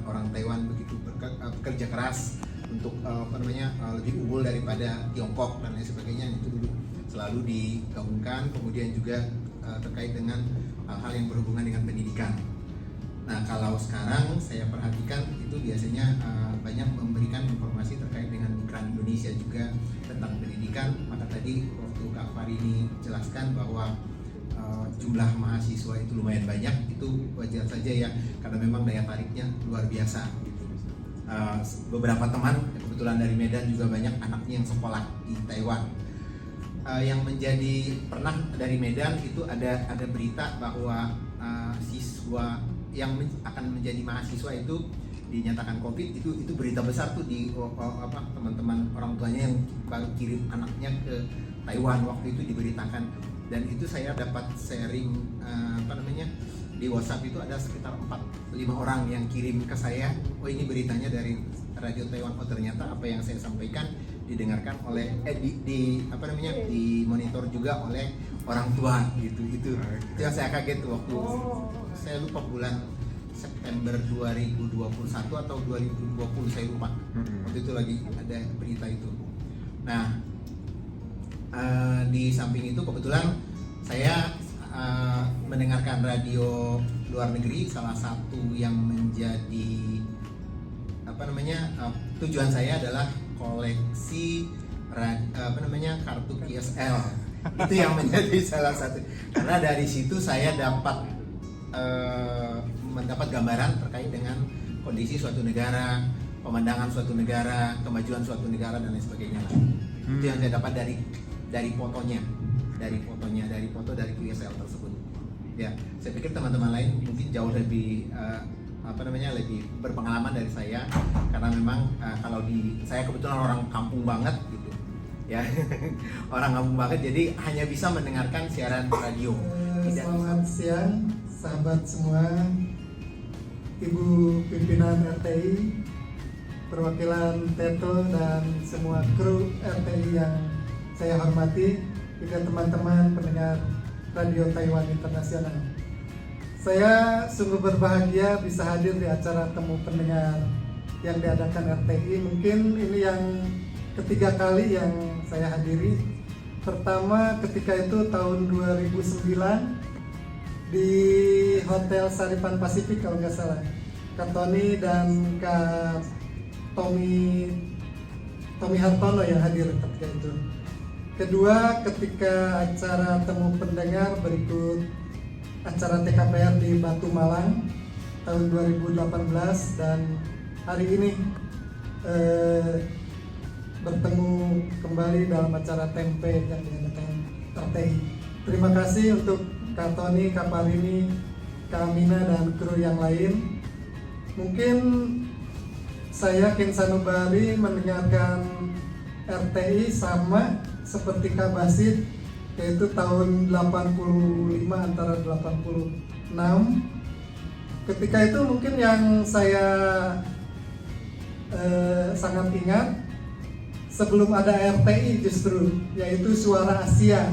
orang Taiwan begitu bekerja keras untuk lebih unggul daripada Tiongkok dan lain sebagainya. Itu dulu selalu digabungkan. Kemudian juga terkait dengan hal-hal yang berhubungan dengan pendidikan. Nah, kalau sekarang saya perhatikan itu biasanya banyak memberikan informasi terkait dengan migran Indonesia juga tentang pendidikan. Maka tadi waktu Kak Farini jelaskan bahwa jumlah mahasiswa itu lumayan banyak, itu wajar saja ya, karena memang daya tariknya luar biasa gitu. Beberapa teman kebetulan dari Medan juga banyak anaknya yang sekolah di Taiwan. Yang menjadi pernah dari Medan itu ada berita bahwa siswa yang akan menjadi mahasiswa itu dinyatakan COVID, itu berita besar tuh di teman-teman orang tuanya yang baru kirim anaknya ke Taiwan waktu itu diberitakan. Dan itu saya dapat sharing di WhatsApp, itu ada sekitar 4-5 orang yang kirim ke saya, oh ini beritanya dari Radio Taiwan, oh ternyata apa yang saya sampaikan didengarkan oleh di monitor juga oleh orang tua gitu. Itu yang saya kaget waktu saya lupa bulan September 2021 atau 2020, saya lupa. Waktu itu lagi ada berita itu. Nah, di samping itu kebetulan saya mendengarkan radio luar negeri. Salah satu yang menjadi tujuan saya adalah koleksi kartu QSL. Itu yang menjadi salah satu, karena dari situ saya mendapat gambaran terkait dengan kondisi suatu negara, pemandangan suatu negara, kemajuan suatu negara dan lain sebagainya lah. Itu yang saya dapat dari fotonya, dari QSL tersebut. Ya, saya pikir teman-teman lain mungkin jauh lebih lebih berpengalaman dari saya, karena memang saya kebetulan orang kampung banget gitu. Ya, orang kampung banget, jadi hanya bisa mendengarkan siaran radio. Selamat siang, sahabat semua, Ibu pimpinan RTI, perwakilan Teto dan semua kru RTI yang saya hormati, juga teman-teman pendengar Radio Taiwan Internasional. Saya sungguh berbahagia bisa hadir di acara temu pendengar yang diadakan RTI. Mungkin ini yang ketiga kali yang saya hadiri. Pertama ketika itu tahun 2009 di Hotel Saripan Pasifik kalau nggak salah, Kak Tony dan Kak Tommy Hartono yang hadir ketika itu. Kedua, ketika acara temu pendengar berikut acara TKPR di Batu Malang tahun 2018, dan hari ini bertemu kembali dalam acara Tempe yang diadakan RTI. Terima kasih untuk Kak Tony, Kak Parini, Kak Amina dan kru yang lain. Mungkin saya Ken Sanubari mendengarkan RTI sama seperti Kak Basit, yaitu tahun 85 antara 86. Ketika itu mungkin yang saya sangat ingat sebelum ada RTI justru, yaitu Suara Asia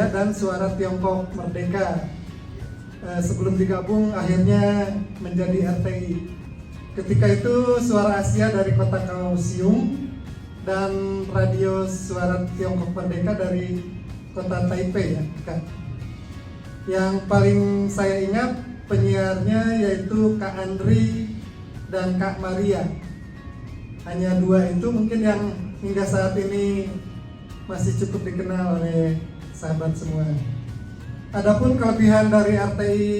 dan Suara Tiongkok Merdeka. Sebelum digabung akhirnya menjadi RTI. Ketika itu Suara Asia dari kota Kaohsiung dan Radio Suara Tiongkok Merdeka dari kota Taipei ya, Kak. Yang paling saya ingat penyiarnya yaitu Kak Andri dan Kak Maria. Hanya dua itu mungkin yang hingga saat ini masih cukup dikenal oleh sahabat semua. Adapun kelebihan dari RTI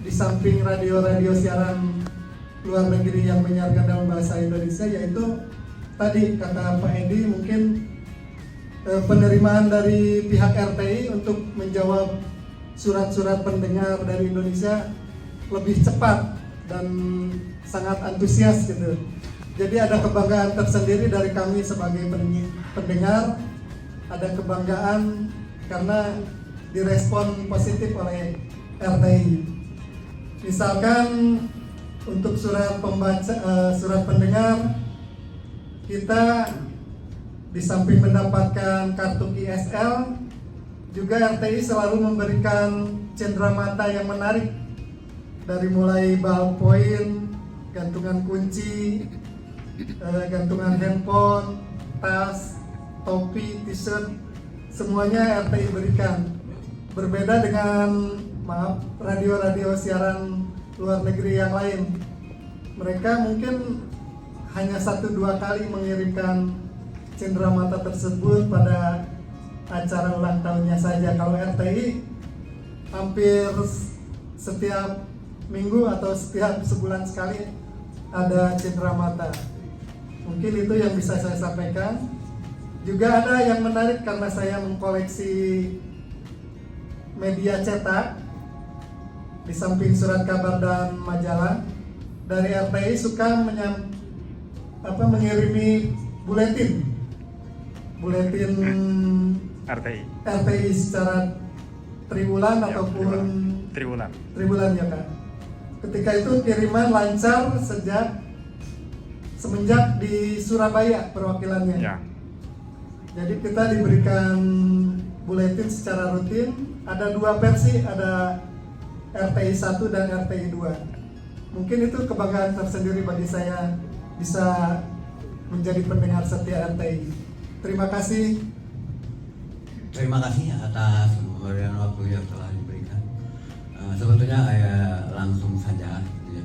di samping radio-radio siaran luar negeri yang menyiarkan dalam bahasa Indonesia, yaitu tadi kata Pak Edi, mungkin penerimaan dari pihak RTI untuk menjawab surat-surat pendengar dari Indonesia lebih cepat dan sangat antusias gitu. Jadi ada kebanggaan tersendiri dari kami sebagai pendengar, ada kebanggaan karena direspon positif oleh RTI. Misalkan untuk surat pendengar, kita di samping mendapatkan kartu QSL, juga RTI selalu memberikan cenderamata yang menarik dari mulai ballpoint, gantungan kunci, gantungan handphone, tas, topi, t-shirt, semuanya RTI berikan. Berbeda dengan radio-radio siaran luar negeri yang lain. Mereka mungkin hanya 1-2 kali mengirimkan cenderamata tersebut pada acara ulang tahunnya saja. Kalau RTI hampir setiap minggu atau setiap sebulan sekali ada cenderamata. Mungkin itu yang bisa saya sampaikan. Juga ada yang menarik karena saya mengkoleksi media cetak di samping surat kabar dan majalah. Dari RTI suka mengirimi buletin RTI secara triwulan ataupun triwulan ya Kak. Ketika itu kiriman lancar semenjak di Surabaya perwakilannya. Ya. Jadi kita diberikan buletin secara rutin. Ada 2 versi, ada RTI 1 dan RTI 2. Mungkin itu kebanggaan tersendiri bagi saya bisa menjadi pendengar setia RTI. Terima kasih. Terima kasih atas pemberian waktu yang telah diberikan. Sebetulnya langsung saja. Ya.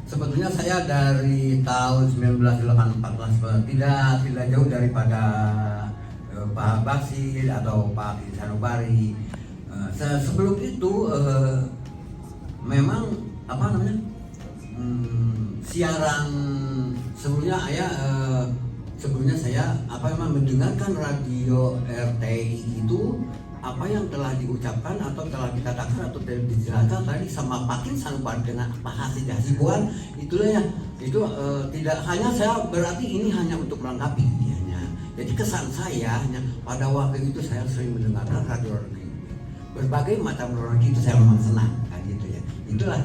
Sebetulnya saya dari tahun 1914 tidak jauh daripada Pak Basil atau Pak Sanubari. Sebelum itu memang siaran sebelumnya saya mendengarkan radio RTI itu apa yang telah diucapkan atau telah dikatakan atau dijelaskan tadi sama Pak Sanubari dengan Pak Hasid Hasibuan itulah ya itu tidak hanya saya berarti ini hanya untuk melengkapi hanya. Jadi kesan saya hanya pada waktu itu saya sering mendengarkan radio berbagai macam radio itu saya memang senang kan gitu ya. Itulah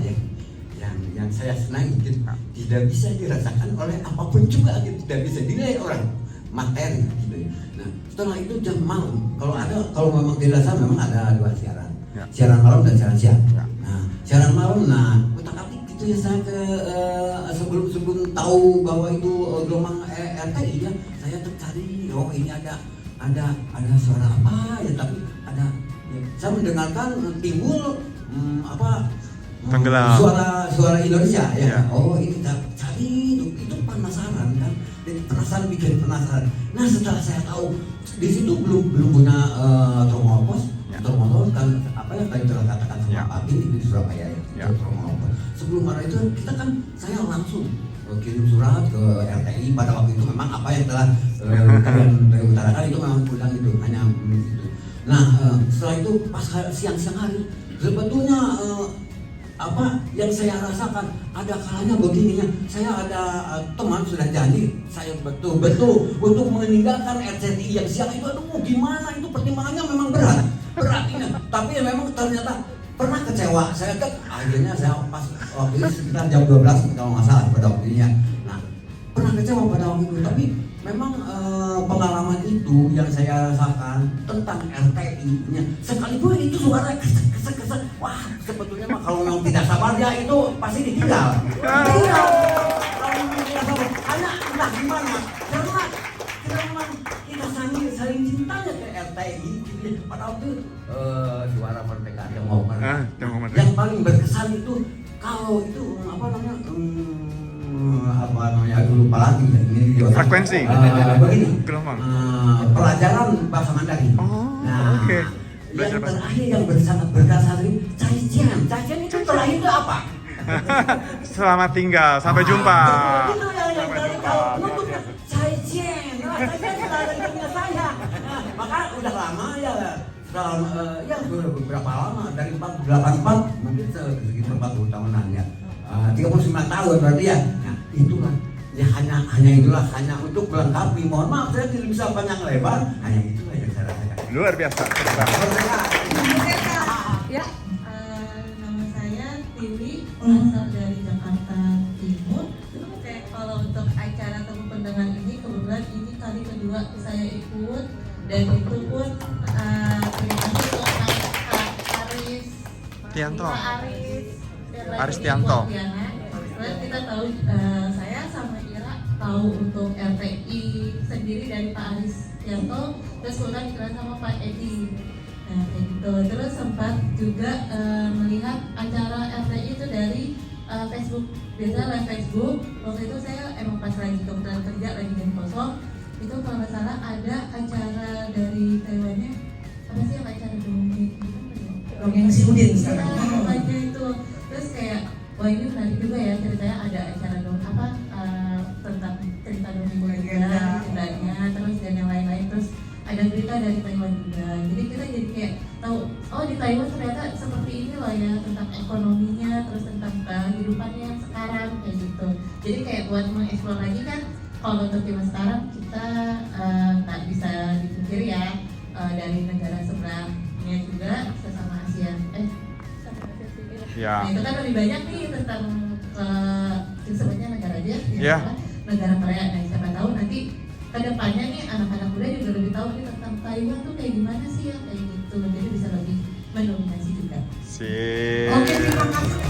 yang saya senang gitu. Tidak bisa dirasakan oleh apapun juga gitu. Tidak bisa dinilai orang materi gitu ya. Nah setelah itu jam malam kalau memang dirasa memang ada 2 siaran ya. Siaran malam dan siaran siang ya. Nah siaran malam utak-atik gitu ya saya sebelum tahu bahwa itu gelombang RTI ya saya tercari ini ada suara apa ya tapi ada ya, saya mendengarkan timbul tenggelam suara Indonesia ya. Ya. Oh ini kita cari itu penasaran kan. Dan penasaran bikin penasaran. Nah setelah saya tahu di situ belum punya tromopos, tromopos kan apa yang tadi telah katakan sama Pak Bin di Surabaya ya. Tromopos. Sebelum ada itu kita kan saya langsung kirim surat ke RTI pada waktu itu memang apa yang telah diutarakan itu memang undang itu hanya itu. Nah setelah itu pas siang-siang hari sebetulnya yang saya rasakan ada kalanya begini ya saya ada teman sudah janji saya betul-betul untuk meninggalkan RCTI yang siang itu gimana itu pertimbangannya memang berat ini tapi memang ternyata pernah kecewa saya kan akhirnya saya pas waktu itu sekitar jam 12 kalau nggak salah pada waktu ini ya. Nah pernah kecewa pada waktu itu tapi memang pengalaman itu yang saya rasakan tentang RTI nya sekalipun itu suara kesek wah sebetulnya mah kalau memang tidak sabar ya itu pasti ditinggal kalau memang tidak sabar hanya entah gimana karena kita saling cintanya ke RTI pada waktu suara merdeka yang mau yang paling berkesan itu kalau itu lupa lagi ini frekuensi begini gelombang pelajaran bahasa Mandarin. Oke. Yang terakhir yang sangat berkesan ini Caijian itu terakhir itu apa? Selamat tinggal, sampai jumpa. Itu yang terakhir kalau nutup Caijian itu saya. Maka udah lama ya sudah beberapa lama dari 84 mungkin sekitar 40 tahunan ya. 39 tahun berarti ya. Nah, itulah ya hanya itulah hanya untuk melengkapi. Mohon maaf saya tidak bisa panjang lebar. Hanya itulah yang saya rasakan. Luar biasa. Ya, nama saya Tiwi, asal dari Jakarta Timur. Kalau untuk acara temu pendengar ini kebetulan ini kali kedua saya ikut dan itu pun terima kasih untuk Pak Aris, Tianto. Pak Aris, Aristianto. Terus kita tahu, saya sama Ira tahu untuk RTI sendiri dari Pak Aristianto, terus kemudian dikenal sama Pak Edi. Nah kayak gitu. Terus sempat juga melihat acara RTI itu dari Facebook, biasa live Facebook. Waktu itu saya emang pas lagi kebetulan kerja, lagi jam kosong. Itu kalau nggak salah ada acara dari Taiwannya, apa sih yang acara Dongeng si Udin sekarang. Pokoknya itu. Terus kayak, wah ini menarik juga ya ceritanya, ada acara tentang cerita dongeng Legenda. ceritanya, terus dan yang lain-lain. Terus ada berita dari Taiwan juga. Jadi kita jadi kayak tahu, oh di Taiwan ternyata seperti ini loh ya, tentang ekonominya, terus tentang kehidupannya yang sekarang kayak gitu. Jadi kayak buat mengeksplor lagi kan, kalau untuk zaman sekarang kita nggak bisa dipungkiri ya, dari negara sebelahnya juga sesama Asia. Ya. Nah, itu kan lebih banyak nih tentang sebutnya negara aja, Ya. negara Korea. Nah siapa tahu nanti kedepannya nih anak-anak muda juga lebih tahu nih tentang Taiwan tuh kayak gimana sih ya, kayak gitu. Jadi bisa lebih mendominasi juga. Sip. Oke, terima kasih